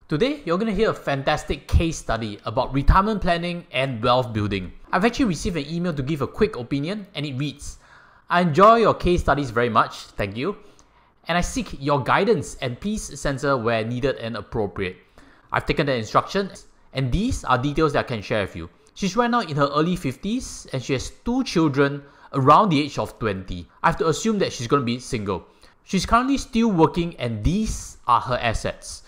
Today, you're going to hear a fantastic case study about retirement planning and wealth building. I've actually received an email to give a quick opinion, and it reads, I enjoy your case studies very much, thank you, and I seek your guidance and please censor where needed and appropriate. I've taken the instructions, and these are details that I can share with you. She's right now in her early 50s, and she has 2 children around the age of 20. I have to assume that she's going to be single. She's currently still working, and these are her assets.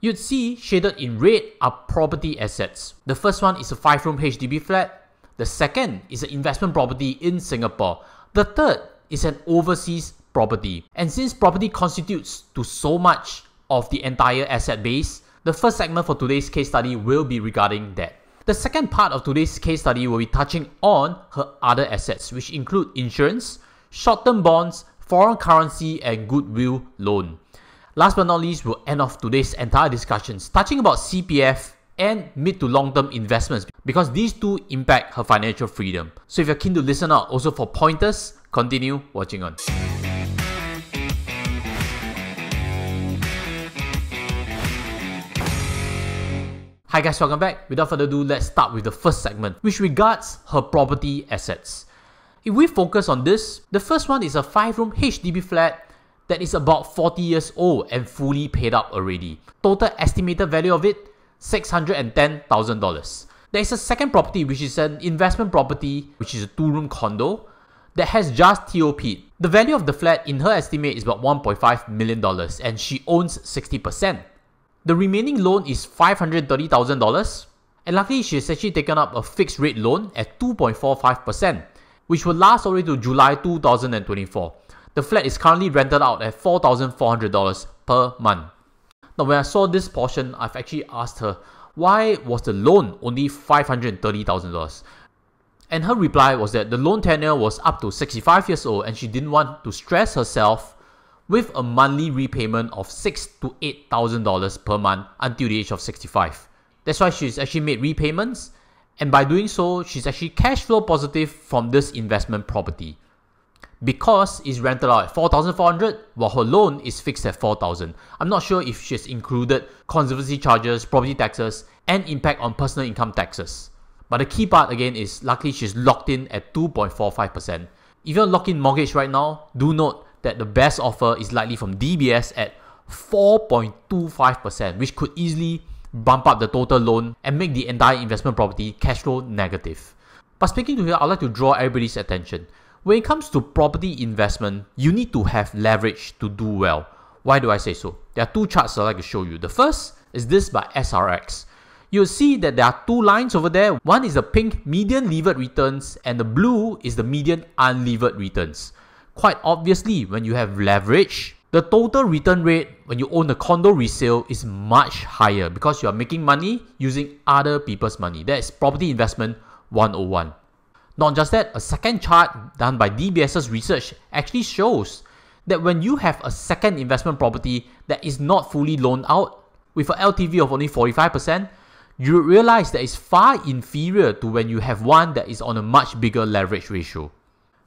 You'd see shaded in red are property assets. The first one is a 5-room HDB flat. The second is an investment property in Singapore. The third is an overseas property. And since property constitutes to so much of the entire asset base, the first segment for today's case study will be regarding that. The second part of today's case study will be touching on her other assets, which include insurance, short-term bonds, foreign currency, and goodwill loan. Last but not least, we'll end off today's entire discussions touching about CPF and mid to long-term investments because these two impact her financial freedom. So if you're keen to listen out also for pointers, continue watching on. Hi guys, welcome back. Without further ado, let's start with the first segment, which regards her property assets. If we focus on this, the first one is a 5-room HDB flat that is about 40 years old and fully paid up already. Total estimated value of it, $610,000. There is a second property which is an investment property, which is a 2-room condo that has just TOP'd. The value of the flat in her estimate is about $1.5 million and she owns 60%. The remaining loan is $530,000 and luckily she has actually taken up a fixed rate loan at 2.45%, which will last all the way to July 2024. The flat is currently rented out at $4,400 per month. Now when I saw this portion, I've actually asked her, why was the loan only $530,000? And her reply was that the loan tenure was up to 65 years old and she didn't want to stress herself with a monthly repayment of $6,000 to $8,000 per month until the age of 65. That's why she's actually made repayments, and by doing so, she's actually cash flow positive from this investment property. Because it's rented out at $4,400 while her loan is fixed at $4,000. I'm not sure if she's included conservancy charges, property taxes, and impact on personal income taxes. But the key part again is luckily she's locked in at 2.45%. If you're locked in mortgage right now, do note that the best offer is likely from DBS at 4.25%, which could easily bump up the total loan and make the entire investment property cash flow negative. But speaking to her, I'd like to draw everybody's attention. When it comes to property investment, you need to have leverage to do well. Why do I say so? There are 2 charts I'd like to show you. The first is this by SRX. You'll see that there are 2 lines over there. One is the pink median levered returns and the blue is the median unlevered returns. Quite obviously, when you have leverage, the total return rate when you own a condo resale is much higher because you are making money using other people's money. That is property investment 101. Not just that, a second chart done by DBS's research actually shows that when you have a second investment property that is not fully loaned out with an LTV of only 45%, you realize that it's far inferior to when you have one that is on a much bigger leverage ratio.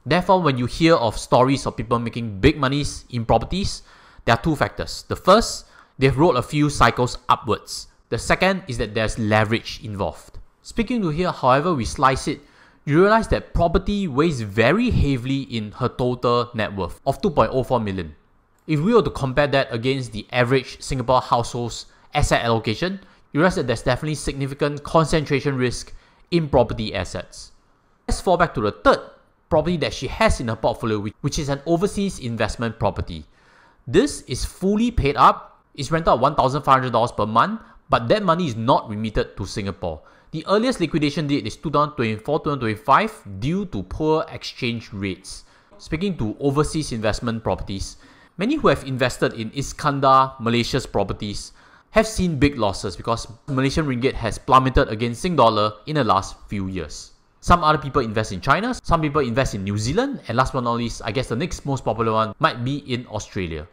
Therefore, when you hear of stories of people making big monies in properties, there are 2 factors. The first, they've rode a few cycles upwards. The second is that there's leverage involved. Speaking to here, however we slice it, you realize that property weighs very heavily in her total net worth of $2.04 million. If we were to compare that against the average Singapore household's asset allocation, you realize that there's definitely significant concentration risk in property assets. Let's fall back to the third property that she has in her portfolio, which is an overseas investment property. This is fully paid up, it's rented at $1,500 per month, but that money is not remitted to Singapore. The earliest liquidation date is 2024-2025 due to poor exchange rates. Speaking to overseas investment properties, many who have invested in Iskandar, Malaysia's properties, have seen big losses because Malaysian ringgit has plummeted against Sing dollar in the last few years. Some other people invest in China, some people invest in New Zealand, and last but not least, I guess the next most popular one might be in Australia.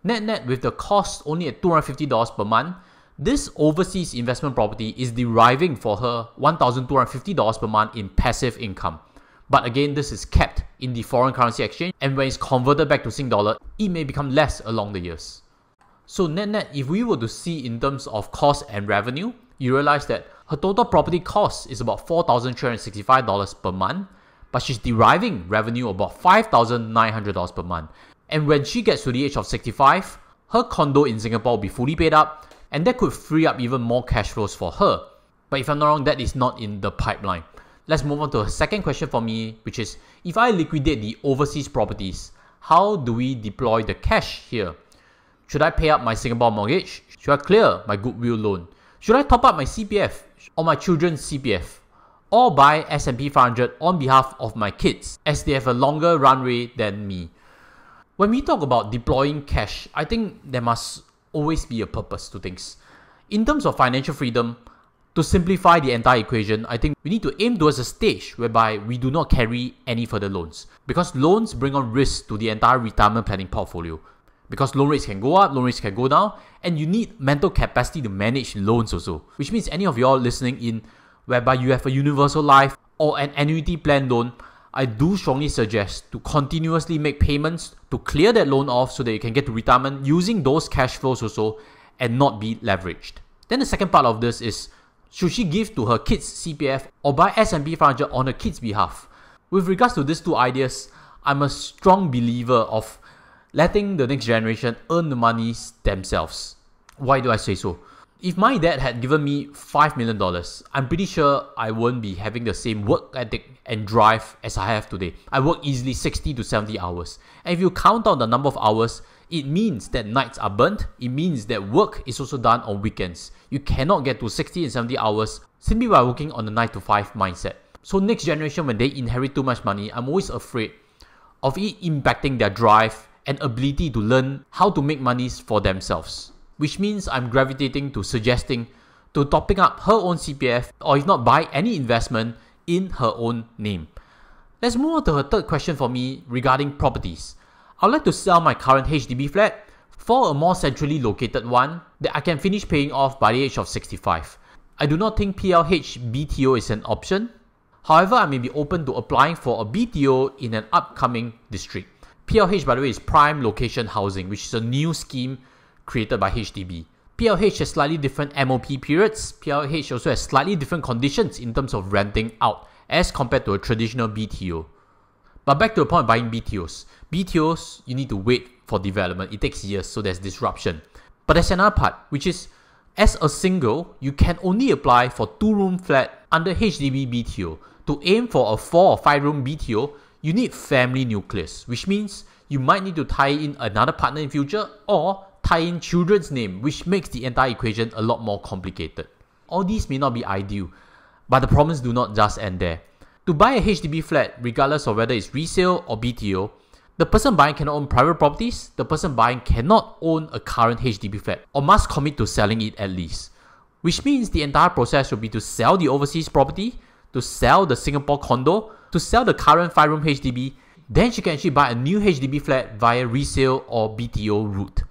Net with the cost only at $250 per month, this overseas investment property is deriving for her $1,250 per month in passive income. But again, this is kept in the foreign currency exchange, and when it's converted back to Sing dollar, it may become less along the years. So net, if we were to see in terms of cost and revenue, you realize that her total property cost is about $4,365 per month, but she's deriving revenue about $5,900 per month. And when she gets to the age of 65, her condo in Singapore will be fully paid up, and that could free up even more cash flows for her. But if I'm not wrong, that is not in the pipeline. Let's move on to a second question for me, which is, if I liquidate the overseas properties, how do we deploy the cash here? Should I pay up my Singapore mortgage? Should I clear my goodwill loan? Should I top up my CPF or my children's CPF? Or buy S&P 500 on behalf of my kids, as they have a longer runway than me? When we talk about deploying cash, I think there must always be a purpose to things. In terms of financial freedom, to simplify the entire equation, I think we need to aim towards a stage whereby we do not carry any further loans, because loans bring on risk to the entire retirement planning portfolio. Because loan rates can go up, loan rates can go down, and you need mental capacity to manage loans also. Which means any of y'all listening in, whereby you have a universal life or an annuity plan loan, I do strongly suggest to continuously make payments to clear that loan off so that you can get to retirement using those cash flows also and not be leveraged. Then the second part of this is, should she give to her kids' CPF or buy S&P 500 on her kids' behalf? With regards to these two ideas, I'm a strong believer of letting the next generation earn the monies themselves. Why do I say so? If my dad had given me $5 million, I'm pretty sure I won't be having the same work ethic and drive as I have today. I work easily 60 to 70 hours. And if you count out the number of hours, it means that nights are burnt. It means that work is also done on weekends. You cannot get to 60 and 70 hours simply by working on the 9 to 5 mindset. So next generation, when they inherit too much money, I'm always afraid of it impacting their drive and ability to learn how to make monies for themselves. Which means I'm gravitating to suggesting to topping up her own CPF, or if not, buy any investment in her own name. Let's move on to her third question for me regarding properties. I'd like to sell my current HDB flat for a more centrally located one that I can finish paying off by the age of 65. I do not think PLH BTO is an option. However, I may be open to applying for a BTO in an upcoming district. PLH, by the way, is Prime Location Housing, which is a new scheme created by HDB. PLH has slightly different MOP periods. PLH also has slightly different conditions in terms of renting out as compared to a traditional BTO. But back to the point of buying BTOs. BTOs, you need to wait for development. It takes years, so there's disruption. But there's another part, which is, as a single, you can only apply for 2-room flat under HDB BTO. To aim for a 4 or 5-room BTO, you need family nucleus, which means you might need to tie in another partner in future or tie in children's name, which makes the entire equation a lot more complicated. All these may not be ideal, but the problems do not just end there. To buy a HDB flat, regardless of whether it's resale or BTO, the person buying cannot own private properties, the person buying cannot own a current HDB flat or must commit to selling it at least. Which means the entire process will be to sell the overseas property, to sell the Singapore condo, to sell the current 5-room HDB, then she can actually buy a new HDB flat via resale or BTO route.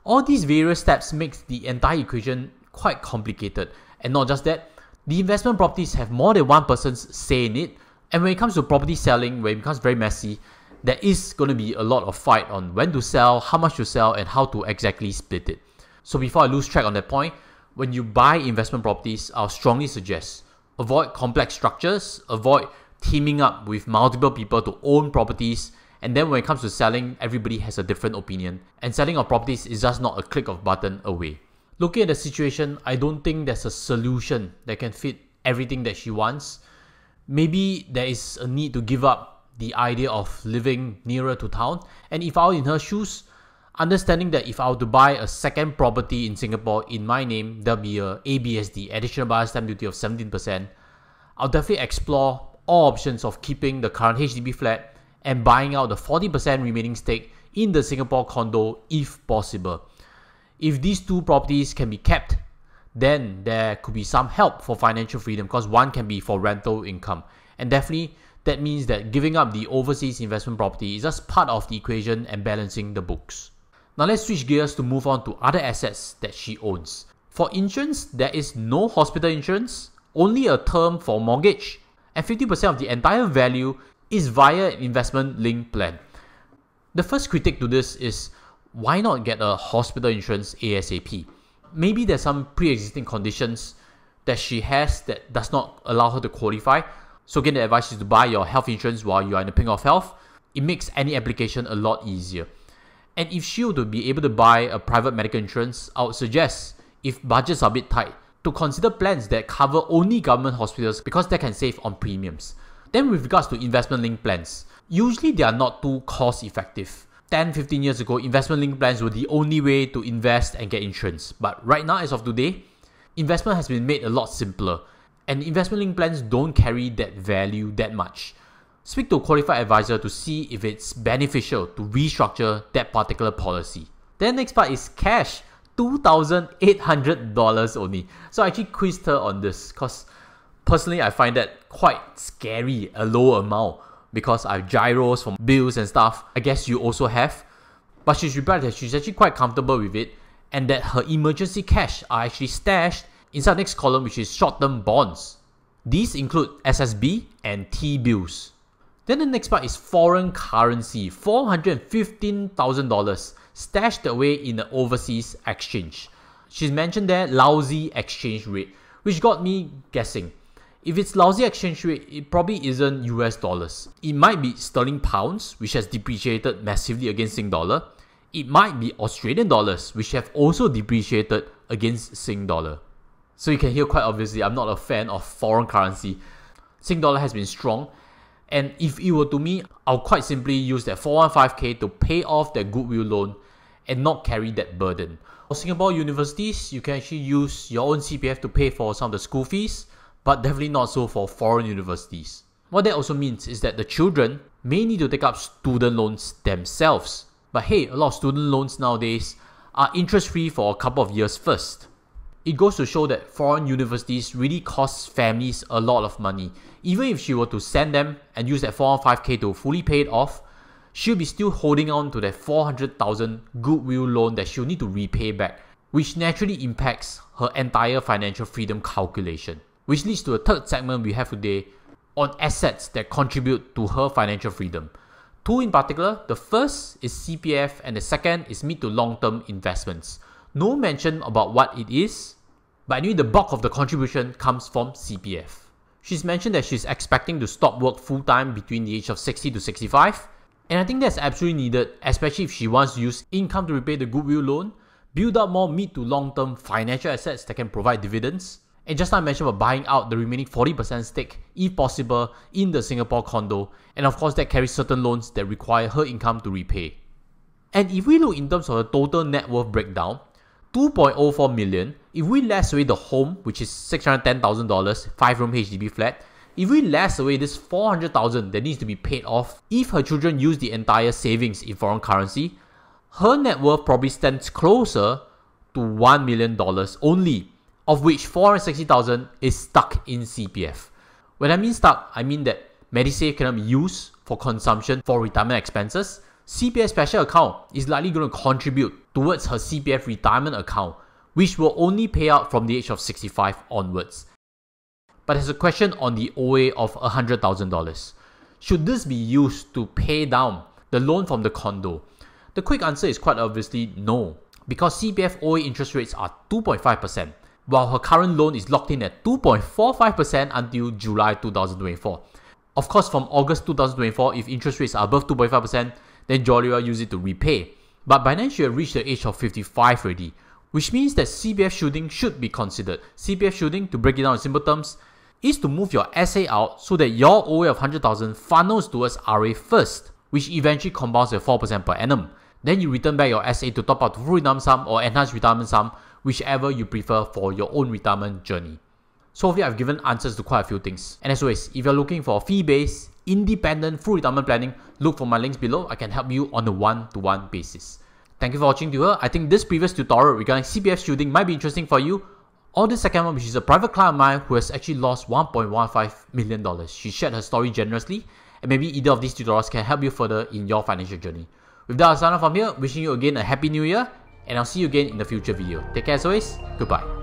All these various steps makes the entire equation quite complicated. And not just that, the investment properties have more than one person's say in it, and when it comes to property selling, where it becomes very messy, there is going to be a lot of fight on when to sell, how much to sell, and how to exactly split it. So before I lose track on that point, when you buy investment properties, I'll strongly suggest avoid complex structures, avoid teaming up with multiple people to own properties, and then when it comes to selling, everybody has a different opinion, and selling of properties is just not a click of button away. Looking at the situation, I don't think there's a solution that can fit everything that she wants. Maybe there is a need to give up the idea of living nearer to town, and if I were in her shoes, understanding that if I were to buy a second property in Singapore in my name, there'll be a ABSD, additional buyer stamp duty of 17%. I'll definitely explore all options of keeping the current HDB flat and buying out the 40% remaining stake in the Singapore condo if possible. If these two properties can be kept, then there could be some help for financial freedom, because one can be for rental income. And definitely that means that giving up the overseas investment property is just part of the equation and balancing the books. Now let's switch gears to move on to other assets that she owns. For insurance, there is no hospital insurance, only a term for mortgage, and 50% of the entire value is via an investment-linked plan. The first critique to this is, why not get a hospital insurance ASAP? Maybe there's some pre-existing conditions that she has that does not allow her to qualify. So again, the advice is to buy your health insurance while you are in the pink of health. It makes any application a lot easier. And if she were to be able to buy a private medical insurance, I would suggest, if budgets are a bit tight, to consider plans that cover only government hospitals because they can save on premiums. Then with regards to investment-linked plans, usually they are not too cost-effective. 10-15 years ago, investment-linked plans were the only way to invest and get insurance. But right now, as of today, investment has been made a lot simpler, and investment-linked plans don't carry that value that much. Speak to a qualified advisor to see if it's beneficial to restructure that particular policy. Then next part is cash, $2,800 only. So I actually quizzed her on this because personally I find that quite scary, a low amount, because I have gyros from bills and stuff. I guess you also have. But she's replied that she's actually quite comfortable with it and that her emergency cash are actually stashed inside the next column, which is short-term bonds. These include SSB and T-bills. Then the next part is foreign currency, $415,000 stashed away in an overseas exchange. She's mentioned there lousy exchange rate, which got me guessing. If it's lousy exchange rate, it probably isn't US dollars. It might be sterling pounds, which has depreciated massively against Sing dollar. It might be Australian dollars, which have also depreciated against Sing dollar. So you can hear quite obviously, I'm not a fan of foreign currency. Sing dollar has been strong. And if it were to me, I'll quite simply use that 415k to pay off that goodwill loan and not carry that burden. For Singapore universities, you can actually use your own CPF to pay for some of the school fees, but definitely not so for foreign universities. What that also means is that the children may need to take up student loans themselves. But hey, a lot of student loans nowadays are interest-free for a couple of years first. It goes to show that foreign universities really cost families a lot of money. Even if she were to send them and use that 415k to fully pay it off, she'll be still holding on to that 400,000 goodwill loan that she'll need to repay back, which naturally impacts her entire financial freedom calculation. Which leads to the third segment we have today on assets that contribute to her financial freedom. Two in particular, the first is CPF and the second is mid to long-term investments. No mention about what it is, but I knew the bulk of the contribution comes from CPF. She's mentioned that she's expecting to stop work full-time between the age of 60 to 65, and I think that's absolutely needed, especially if she wants to use income to repay the goodwill loan, build up more mid to long-term financial assets that can provide dividends, and just now I mentioned about buying out the remaining 40% stake, if possible, in the Singapore condo, and of course that carries certain loans that require her income to repay. And if we look in terms of the total net worth breakdown, 2.04 million, if we less away the home, which is $610,000, 5-room HDB flat, if we less away this 400,000 that needs to be paid off, if her children use the entire savings in foreign currency, her net worth probably stands closer to $1 million only, of which 460,000 is stuck in CPF. When I mean stuck, I mean that Medisave cannot be used for consumption for retirement expenses. CPF special account is likely going to contribute towards her CPF retirement account, which will only pay out from the age of 65 onwards. But there's a question on the OA of $100,000. Should this be used to pay down the loan from the condo? The quick answer is quite obviously no, because CPF OA interest rates are 2.5%, while her current loan is locked in at 2.45% until July 2024. Of course, from August 2024, if interest rates are above 2.5%, then jolly well use it to repay. But by then she will reach the age of 55 already, which means that CPF shielding should be considered. CPF shielding, to break it down in simple terms, is to move your SA out so that your OA of 100,000 funnels towards RA first, which eventually compounds at 4% per annum. Then you return back your SA to top up to full retirement sum or enhanced retirement sum, whichever you prefer for your own retirement journey. So hopefully I've given answers to quite a few things. And as always, if you're looking for fee-based, independent, full retirement planning, look for my links below. I can help you on a one-to-one basis. Thank you for watching to her. I think this previous tutorial regarding CPF shielding might be interesting for you. Or the second one, which is a private client of mine who has actually lost $1.15 million. She shared her story generously, and maybe either of these tutorials can help you further in your financial journey. With that, I'll sign off from here, wishing you again a happy new year, and I'll see you again in the future video. Take care as always, goodbye.